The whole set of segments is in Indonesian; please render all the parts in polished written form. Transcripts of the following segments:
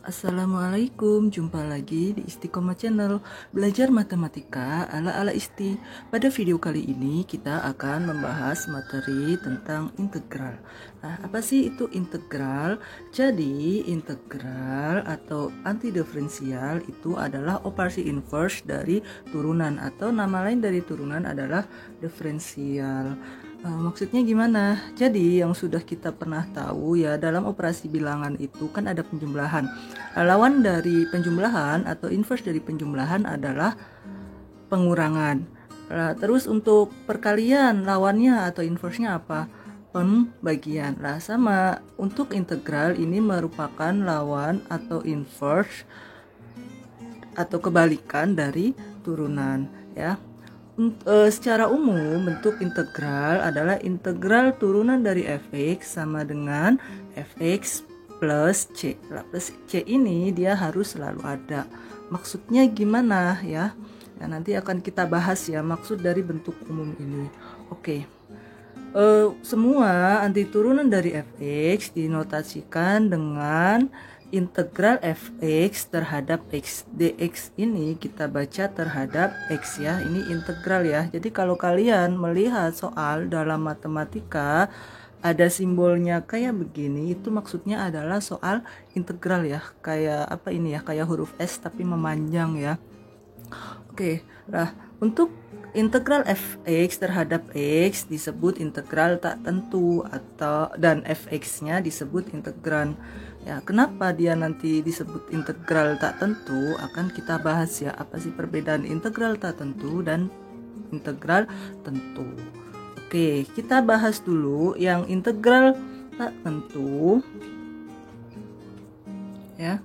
Assalamualaikum, jumpa lagi di Istiqomah Channel, belajar matematika ala-ala Isti. Pada video kali ini kita akan membahas materi tentang integral. Nah, apa sih itu integral? Jadi, integral atau antidiferensial itu adalah operasi inverse dari turunan, atau nama lain dari turunan adalah diferensial. Maksudnya gimana? Jadi yang sudah kita pernah tahu ya, dalam operasi bilangan itu kan ada penjumlahan. Lawan dari penjumlahan atau inverse dari penjumlahan adalah pengurangan. Terus untuk perkalian lawannya atau inverse-nya apa? Pembagian. Sama untuk integral ini merupakan lawan atau inverse atau kebalikan dari turunan ya. Secara umum bentuk integral adalah integral turunan dari fx sama dengan fx plus c. Plus c ini dia harus selalu ada. Maksudnya gimana ya? Nanti akan kita bahas ya maksud dari bentuk umum ini. Oke. Semua antiturunan dari fx dinotasikan dengan integral fx terhadap x. Dx ini kita baca terhadap x ya. Ini integral ya. Jadi kalau kalian melihat soal dalam matematika ada simbolnya kayak begini, itu maksudnya adalah soal integral ya. Kayak apa ini ya? Kayak huruf S tapi memanjang ya. Oke. Nah, untuk integral fx terhadap x disebut integral tak tentu dan fx-nya disebut integran. Ya, kenapa dia nanti disebut integral tak tentu? Akan kita bahas ya, apa sih perbedaan integral tak tentu dan integral tentu. Oke, kita bahas dulu yang integral tak tentu. Ya.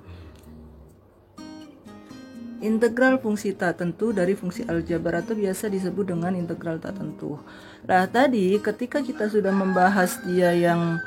Integral fungsi tak tentu dari fungsi aljabar atau biasa disebut dengan integral tak tentu. Nah, tadi ketika kita sudah membahas dia yang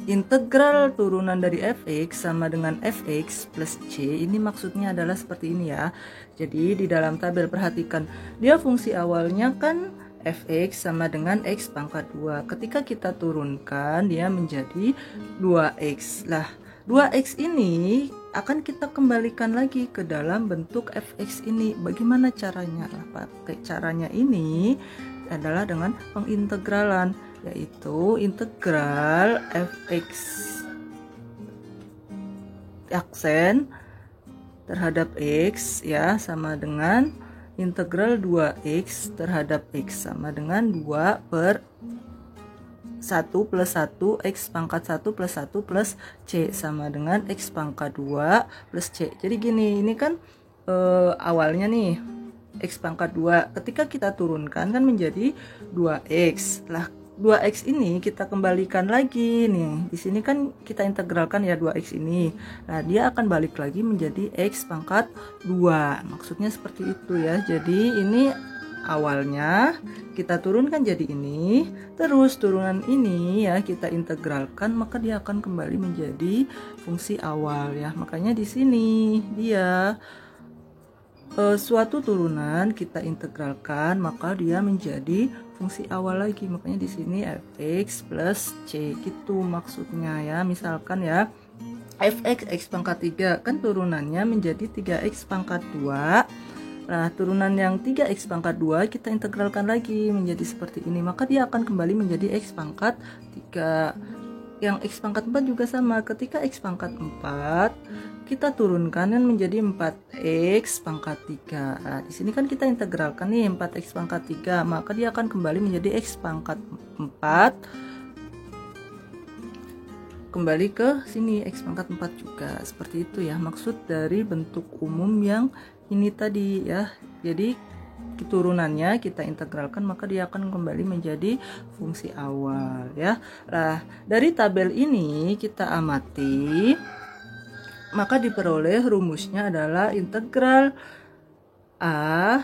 integral turunan dari fx sama dengan fx plus c, ini maksudnya adalah seperti ini ya. Jadi di dalam tabel perhatikan, dia fungsi awalnya kan fx sama dengan x pangkat 2. Ketika kita turunkan dia menjadi 2x. Lah, 2x ini akan kita kembalikan lagi ke dalam bentuk fx ini. Bagaimana caranya? Caranya ini adalah dengan pengintegralan, yaitu integral fx aksen terhadap x ya sama dengan integral 2x terhadap x sama dengan 2 per 1 plus 1 x pangkat 1 plus 1 plus c sama dengan x pangkat 2 plus c. Jadi gini, ini kan awalnya nih x pangkat 2, ketika kita turunkan kan menjadi 2x. Lah, 2x ini kita kembalikan lagi nih. Di sini kan kita integralkan ya 2x ini. Nah, dia akan balik lagi menjadi x pangkat 2. Maksudnya seperti itu ya. Jadi ini awalnya kita turunkan jadi ini, terus turunan ini ya kita integralkan, maka dia akan kembali menjadi fungsi awal ya. Makanya di sini dia suatu turunan kita integralkan, maka dia menjadi fungsi awal lagi. Makanya di sini fx plus c gitu maksudnya ya. Misalkan ya fx x pangkat 3 kan turunannya menjadi 3x pangkat 2. Nah, turunan yang 3x pangkat 2 kita integralkan lagi menjadi seperti ini, maka dia akan kembali menjadi x pangkat 3. Yang x pangkat 4 juga sama, ketika x pangkat 4 kita turunkan dan menjadi 4x pangkat 3. Nah, di sini kan kita integralkan nih 4x pangkat 3, maka dia akan kembali menjadi x pangkat 4. Kembali ke sini x pangkat 4 juga. Seperti itu ya maksud dari bentuk umum yang ini tadi ya. Jadi turunannya kita integralkan, maka dia akan kembali menjadi fungsi awal ya. Nah, dari tabel ini kita amati, maka diperoleh rumusnya adalah integral a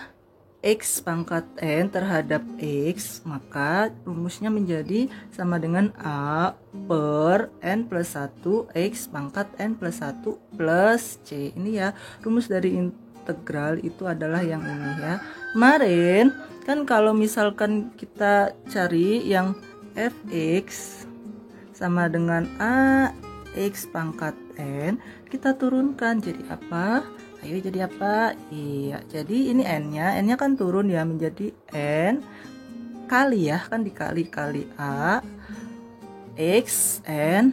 X pangkat N terhadap X, maka rumusnya menjadi sama dengan A per N plus 1 X pangkat N plus 1 plus C. Ini ya, rumus dari integral itu adalah yang ini ya. Kemarin kan kalau misalkan kita cari yang fx sama dengan A X pangkat N, kita turunkan jadi apa? Ayo jadi apa? Iya, jadi ini N-nya kan turun ya menjadi N kali ya, kan dikali A X N,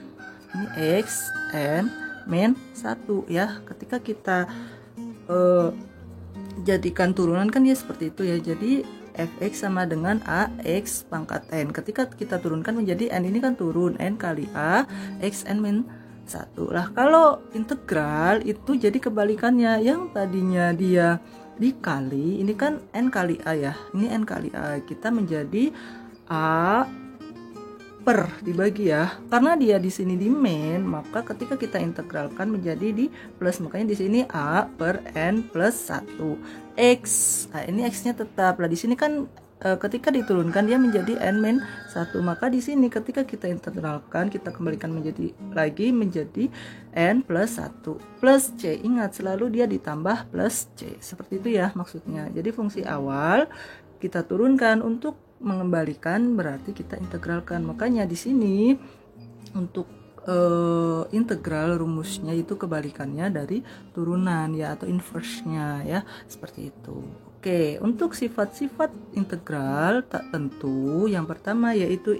ini X N min 1 ya. Ketika kita jadikan turunan kan dia seperti itu ya, jadi fx sama dengan ax pangkat n. Ketika kita turunkan menjadi n, ini kan turun n kali a x n min 1 lah. Kalau integral itu jadi kebalikannya, yang tadinya dia dikali, ini kan n kali a ya, ini n kali a, kita menjadi a per dibagi ya, karena dia di sini di min, maka ketika kita integralkan menjadi di plus, makanya di sini a per n plus 1 x. Nah, ini x-nya tetap lah, di sini kan ketika diturunkan dia menjadi n min 1, maka di sini ketika kita integralkan, kita kembalikan menjadi n plus 1 plus c. Ingat selalu dia ditambah plus c, seperti itu ya maksudnya. Jadi fungsi awal kita turunkan, untuk mengembalikan berarti kita integralkan. Makanya di sini untuk integral rumusnya itu kebalikannya dari turunan ya, atau inverse-nya ya, seperti itu. Oke, untuk sifat-sifat integral tak tentu, yang pertama yaitu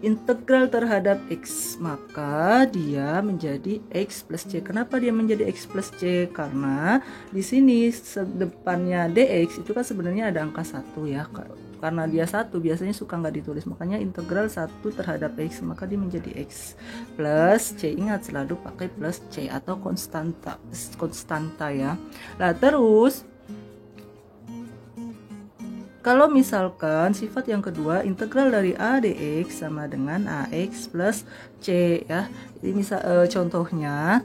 integral terhadap x, maka dia menjadi x plus c. Kenapa dia menjadi x plus c? Karena di sini depannya dx itu kan sebenarnya ada angka 1 ya. Karena dia 1 biasanya suka nggak ditulis, makanya integral 1 terhadap x, maka dia menjadi x plus c. Ingat selalu pakai plus c atau konstanta ya. Nah terus kalau misalkan sifat yang kedua, integral dari a dx sama dengan ax plus c ya. Jadi misal contohnya,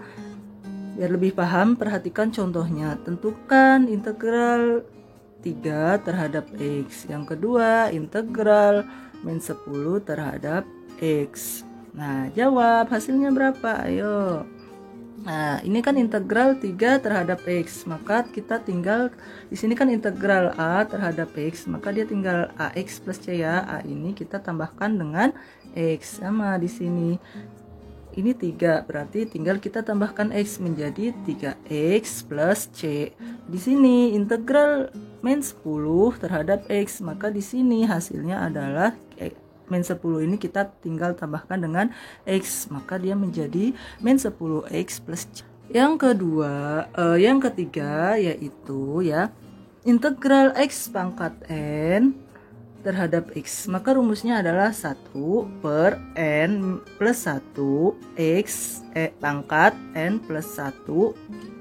biar lebih paham perhatikan contohnya. Tentukan integral 3 terhadap x. Yang kedua, integral min 10 terhadap x. Nah, jawab hasilnya berapa? Ayo. Nah, ini kan integral 3 terhadap x, maka kita tinggal di sini kan integral a terhadap x, maka dia tinggal ax plus c ya. A ini kita tambahkan dengan x, sama di sini. Ini 3, berarti tinggal kita tambahkan x menjadi 3x plus c. Di sini integral min 10 terhadap x, maka di sini hasilnya adalah min 10 ini kita tinggal tambahkan dengan x, maka dia menjadi min 10x plus c. Yang ketiga yaitu ya integral x pangkat n terhadap x, maka rumusnya adalah 1 per n plus 1 x pangkat n plus 1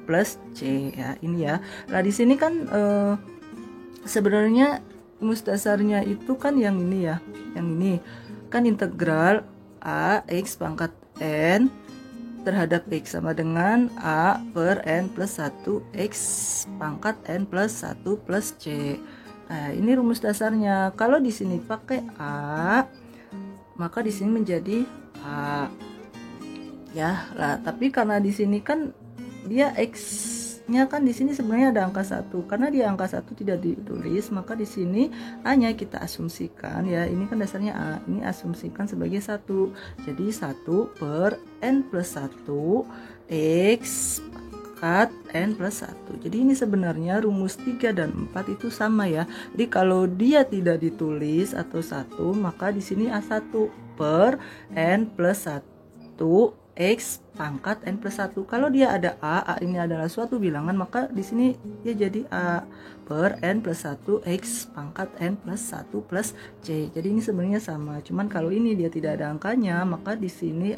plus c ya, ini ya. Nah di sini kan sebenarnya rumus dasarnya itu kan yang ini ya, yang ini kan integral a x pangkat n terhadap x sama dengan a per n plus 1 x pangkat n plus 1 plus c. Nah, ini rumus dasarnya. Kalau di sini pakai a, maka di sini menjadi a ya lah. Tapi karena di sini kan dia x-nya kan di sini sebenarnya ada angka 1. Karena dia angka 1 tidak ditulis, maka di sini a-nya kita asumsikan ya. Ini kan dasarnya a, ini asumsikan sebagai 1. Jadi 1 per n plus 1 x pangkat n plus 1. Jadi ini sebenarnya rumus 3 dan 4 itu sama ya. Jadi kalau dia tidak ditulis atau 1, maka di sini a1 per n plus 1 x pangkat n plus 1. Kalau dia ada a ini adalah suatu bilangan, maka di sini dia jadi a per n plus 1 x pangkat n plus 1 plus c. Jadi ini sebenarnya sama, cuman kalau ini dia tidak ada angkanya, maka di sini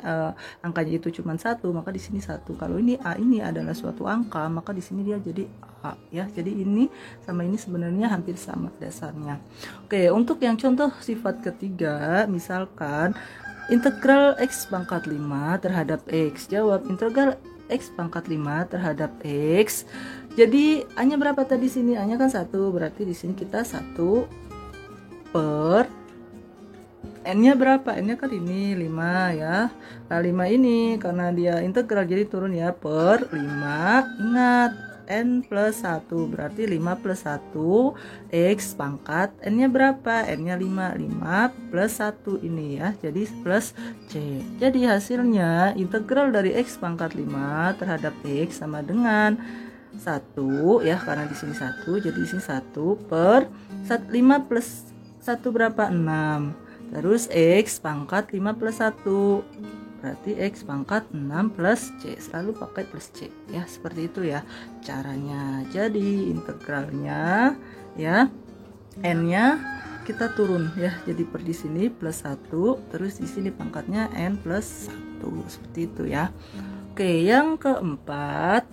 angkanya itu cuma 1, maka di sini 1. Kalau ini a ini adalah suatu angka, maka di sini dia jadi a ya. Jadi ini sama ini sebenarnya hampir sama dasarnya. Oke, untuk yang contoh sifat ketiga, misalkan integral x pangkat 5 terhadap x. Jawab integral X pangkat 5 terhadap X. Jadi A-nya berapa tadi sini? A-nya kan 1, berarti di sini kita 1 per N-nya berapa? N-nya kan ini 5 ya. Nah 5 ini karena dia integral jadi turun ya, per 5. Ingat N plus 1 berarti 5 plus 1 X pangkat N-nya berapa? N-nya 5 plus 1 ini ya, jadi plus C. Jadi hasilnya integral dari X pangkat 5 terhadap X sama dengan 1 ya, karena di sini 1, jadi di sini 1 per 5 plus 1 berapa? 6. Terus X pangkat 5 plus 1 berarti X pangkat 6 plus C, selalu pakai plus C ya, seperti itu ya caranya. Jadi integralnya ya, N-nya kita turun ya, jadi per di sini plus 1, terus di sini pangkatnya N plus 1, seperti itu ya. Oke, yang keempat,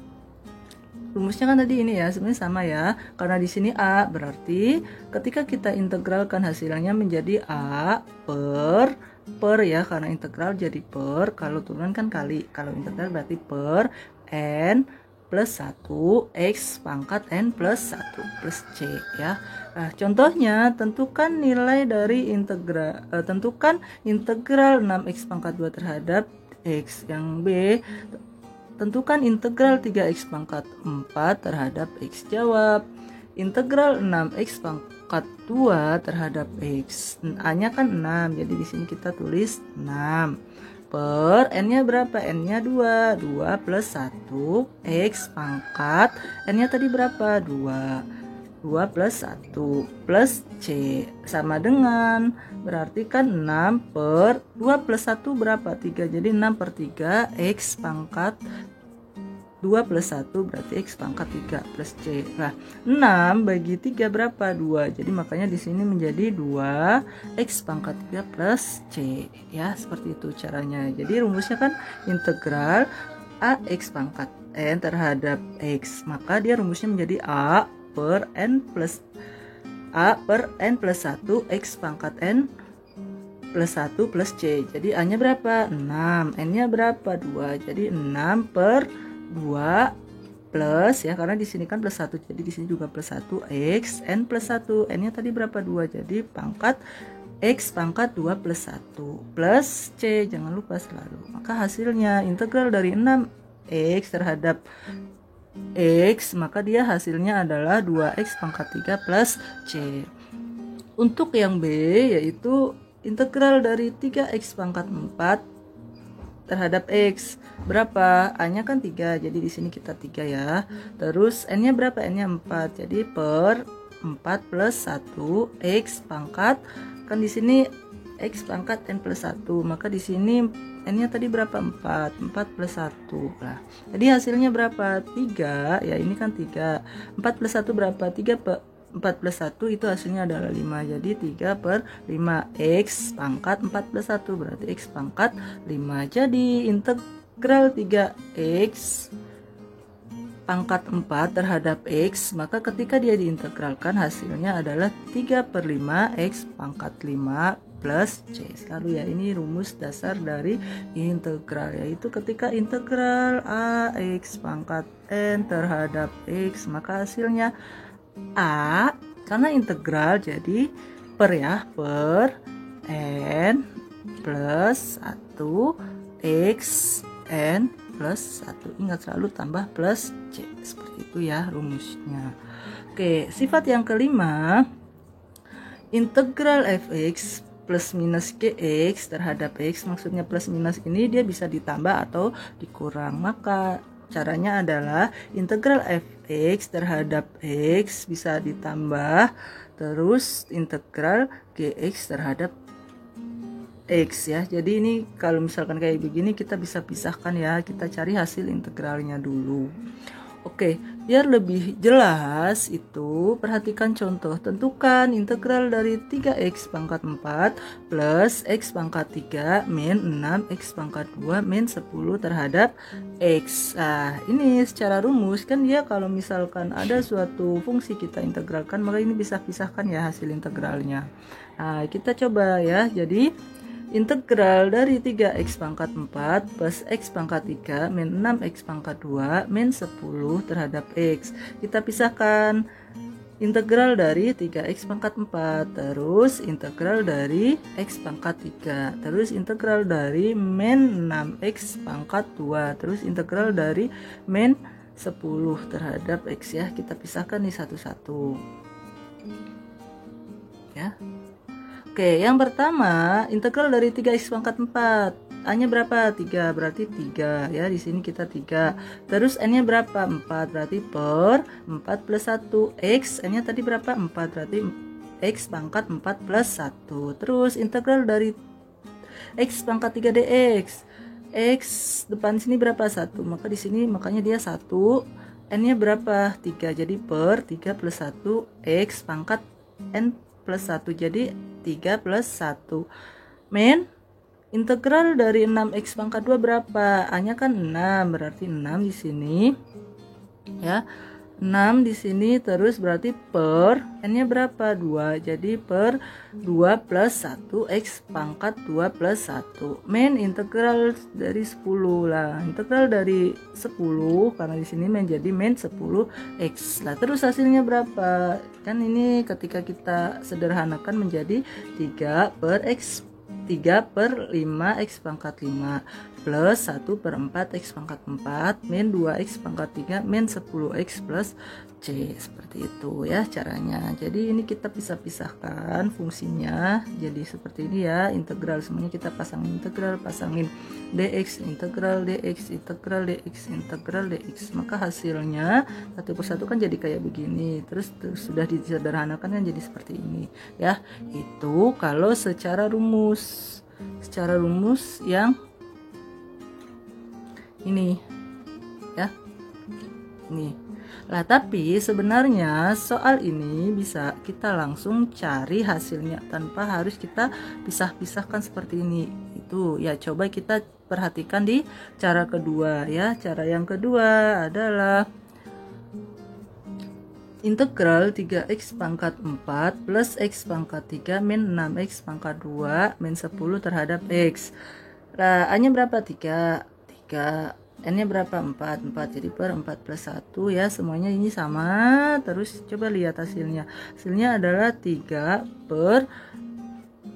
rumusnya kan tadi ini ya, sebenarnya sama ya, karena di sini A, berarti ketika kita integralkan hasilnya menjadi A per ya, karena integral jadi per, kalau turun kan kali, kalau integral berarti per N plus 1 X pangkat N plus 1 plus C ya. Nah contohnya, tentukan nilai dari tentukan integral 6X pangkat 2 terhadap X. Yang B, tentukan integral 3X pangkat 4 terhadap X. Jawab. Integral 6X pangkat 2 terhadap X. A-nya kan 6, jadi di sini kita tulis 6. Per N-nya berapa? N-nya 2. 2 plus 1 X pangkat N-nya tadi berapa? 2. 2 plus 1 plus C sama dengan, berarti kan 6 per 2 plus 1 berapa? 3, jadi 6 per 3 X pangkat 2 plus 1 berarti X pangkat 3 plus C. Nah 6 bagi 3 berapa? 2, jadi makanya di sini menjadi 2 X pangkat 3 plus C ya, seperti itu caranya. Jadi rumusnya kan integral AX pangkat N terhadap X, maka dia rumusnya menjadi A per N plus 1 X pangkat N plus 1 plus C. Jadi A nya berapa? 6. N nya berapa? 2. Jadi 6 per 2 plus ya, karena di sini kan plus 1, jadi di sini juga plus 1 X N plus 1. N nya tadi berapa? 2, jadi pangkat X pangkat 2 plus 1 plus C, jangan lupa selalu. Maka hasilnya integral dari 6X terhadap X, maka dia hasilnya adalah 2X pangkat 3 plus C. Untuk yang B, yaitu integral dari 3X pangkat 4 terhadap X. Berapa? A-nya kan 3, jadi di sini kita 3 ya. Terus N-nya berapa? N-nya 4, jadi per 4 plus 1 X pangkat, kan di sini X pangkat N plus 1, maka di sini N-nya tadi berapa? 4 plus 1. Nah, jadi hasilnya berapa? 3 ya, ini kan 3. 4 plus 1 berapa? 4 plus 1 itu hasilnya adalah 5, jadi 3 per 5 X pangkat 4 plus 1 berarti X pangkat 5. Jadi integral 3X pangkat 4 terhadap X, maka ketika dia diintegralkan hasilnya adalah 3 per 5 X pangkat 5 plus C. Selalu ya, ini rumus dasar dari integral, yaitu ketika integral AX pangkat N terhadap X, maka hasilnya A, karena integral jadi per ya, per N plus 1 X N plus 1. Ingat selalu tambah plus C, seperti itu ya rumusnya. Oke, sifat yang kelima, integral fx plus minus gx terhadap x, maksudnya plus minus ini dia bisa ditambah atau dikurang. Maka caranya adalah integral fx terhadap x bisa ditambah, terus integral gx terhadap x ya. Jadi ini kalau misalkan kayak begini kita bisa pisahkan ya, kita cari hasil integralnya dulu. Oke, biar lebih jelas itu perhatikan contoh. Tentukan integral dari 3x pangkat 4 plus x pangkat 3 min 6x pangkat 2 min 10 terhadap x. Nah, ini secara rumus kan dia kalau misalkan ada suatu fungsi kita integralkan, maka ini bisa pisahkan ya hasil integralnya. Nah, kita coba ya. Jadi Integral dari 3x pangkat 4 plus x pangkat 3 min 6x pangkat 2 min 10 terhadap x. Kita pisahkan integral dari 3x pangkat 4, terus integral dari x pangkat 3, terus integral dari min 6x pangkat 2, terus integral dari min 10 terhadap x ya. Kita pisahkan nih satu-satu. Ya. Oke, yang pertama integral dari 3x pangkat 4. A-nya berapa? 3, berarti 3 ya. Di sini kita 3. Terus N-nya berapa? 4, berarti per 4 plus 1. X, N-nya tadi berapa? 4, berarti X pangkat 4 plus 1. Terus integral dari X pangkat 3 dx. X depan sini berapa? 1. Maka di sini makanya dia 1. N-nya berapa? 3. Jadi per 3 plus 1 X pangkat N plus 1. Jadi 3 plus 1 min integral dari 6x pangkat 2 berapa? A-nya kan 6, berarti 6 di sini ya. 6 di sini, terus berarti per N-nya berapa? 2. Jadi per 2 plus 1 X pangkat 2 plus 1 min integral dari 10 lah. Integral dari 10 karena di sini menjadi min 10 X. Lah terus hasilnya berapa? Kan ini ketika kita sederhanakan menjadi 3 per X 3 per 5 X pangkat 5 plus 1 per 4 X pangkat 4 min 2 X pangkat 3 min 10 X plus C. Seperti itu ya caranya. Jadi ini kita pisah-pisahkan fungsinya jadi seperti ini ya. Integral semuanya kita pasangin integral, pasangin dx, integral dx, integral dx, integral dx. Maka hasilnya satu persatu kan jadi kayak begini. Terus sudah disederhanakan kan jadi seperti ini ya. Itu kalau secara rumus. Secara rumus yang ini ya. Ini. Lah tapi sebenarnya soal ini bisa kita langsung cari hasilnya tanpa harus kita pisah-pisahkan seperti ini. Itu ya, coba kita perhatikan di cara kedua ya. Cara yang kedua adalah integral 3x pangkat 4 plus x pangkat 3 min 6x pangkat 2 min 10 terhadap x. Nah, A-nya berapa? 3. N-nya berapa? 4. Jadi per 4 plus 1 ya. Semuanya ini sama. Terus coba lihat hasilnya. Hasilnya adalah 3 per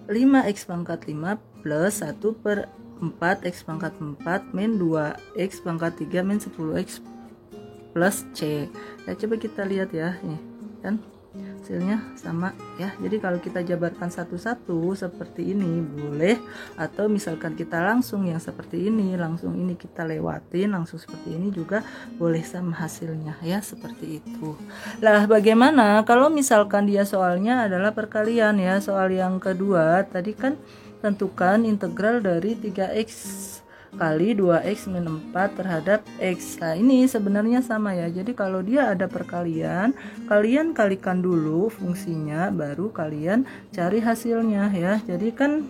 5x pangkat 5 plus 1 per 4x pangkat 4 min 2x pangkat 3 min 10x plus C. Ya coba kita lihat ya. Nih kan hasilnya sama ya. Jadi kalau kita jabarkan satu-satu seperti ini boleh, atau misalkan kita langsung yang seperti ini, langsung ini kita lewatin langsung seperti ini juga boleh sama hasilnya ya, seperti itu. Lah bagaimana kalau misalkan dia soalnya adalah perkalian ya. Soal yang kedua tadi kan tentukan integral dari 3x kali 2x min 4 terhadap x. Nah ini sebenarnya sama ya. Jadi kalau dia ada perkalian, kalian kalikan dulu fungsinya, baru kalian cari hasilnya ya. Jadi kan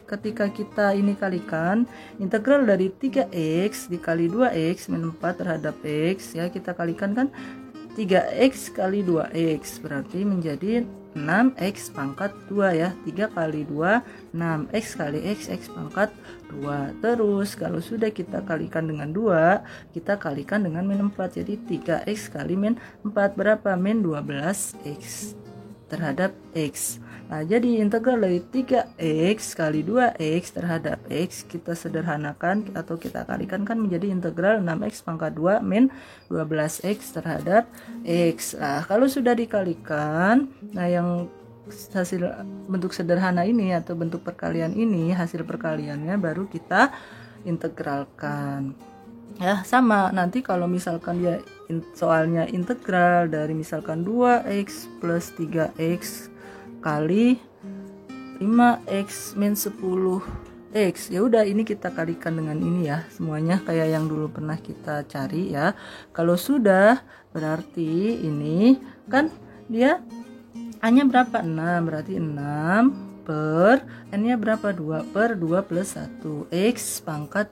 ketika kita ini kalikan integral dari 3x dikali 2x min 4 terhadap x ya, kita kalikan kan 3x kali 2x berarti menjadi 6x pangkat 2 ya. 3 kali 2 6x kali x pangkat 2. Terus kalau sudah kita kalikan dengan 2, kita kalikan dengan min 4. Jadi 3x kali min 4 berapa? Min 12x terhadap x. Nah, jadi integral dari 3x kali 2x terhadap x kita sederhanakan atau kita kalikan kan menjadi integral 6x pangkat 2 min 12x terhadap x. Nah, kalau sudah dikalikan, nah yang hasil bentuk sederhana ini atau bentuk perkalian ini, hasil perkaliannya baru kita integralkan. Ya, sama nanti kalau misalkan dia soalnya integral dari misalkan 2x plus 3x kali 5x min 10x, ya udah ini kita kalikan dengan ini ya, semuanya kayak yang dulu pernah kita cari ya. Kalau sudah berarti ini kan dia A-nya berapa? 6, berarti 6 per N-nya berapa? 2 per 2 plus 1 x pangkat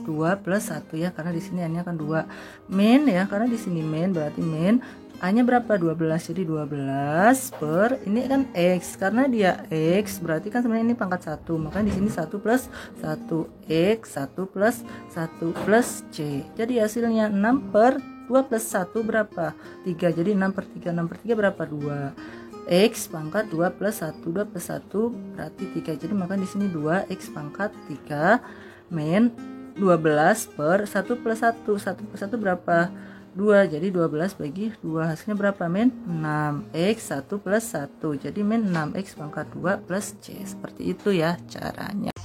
2 plus 1 ya, karena di sini N-nya kan 2 min ya, karena di sini min berarti min A-nya berapa? 12. Jadi 12 per ini kan X. Karena dia X berarti kan sebenarnya ini pangkat 1. Makanya di sini 1 plus 1 X, 1 plus 1 plus C. Jadi hasilnya 6 per 2 plus 1 berapa? 3. Jadi 6 per 3. 6 per 3 berapa? 2. X pangkat 2 plus 1. 2 plus 1 berarti 3. Jadi maka di sini 2 X pangkat 3 min 12 per 1 plus 1. 1 plus 1 berapa? 2. Jadi 12 bagi 2 hasilnya berapa min? 6. X 1 plus 1. Jadi min 6 X pangkat 2 plus C. Seperti itu ya caranya.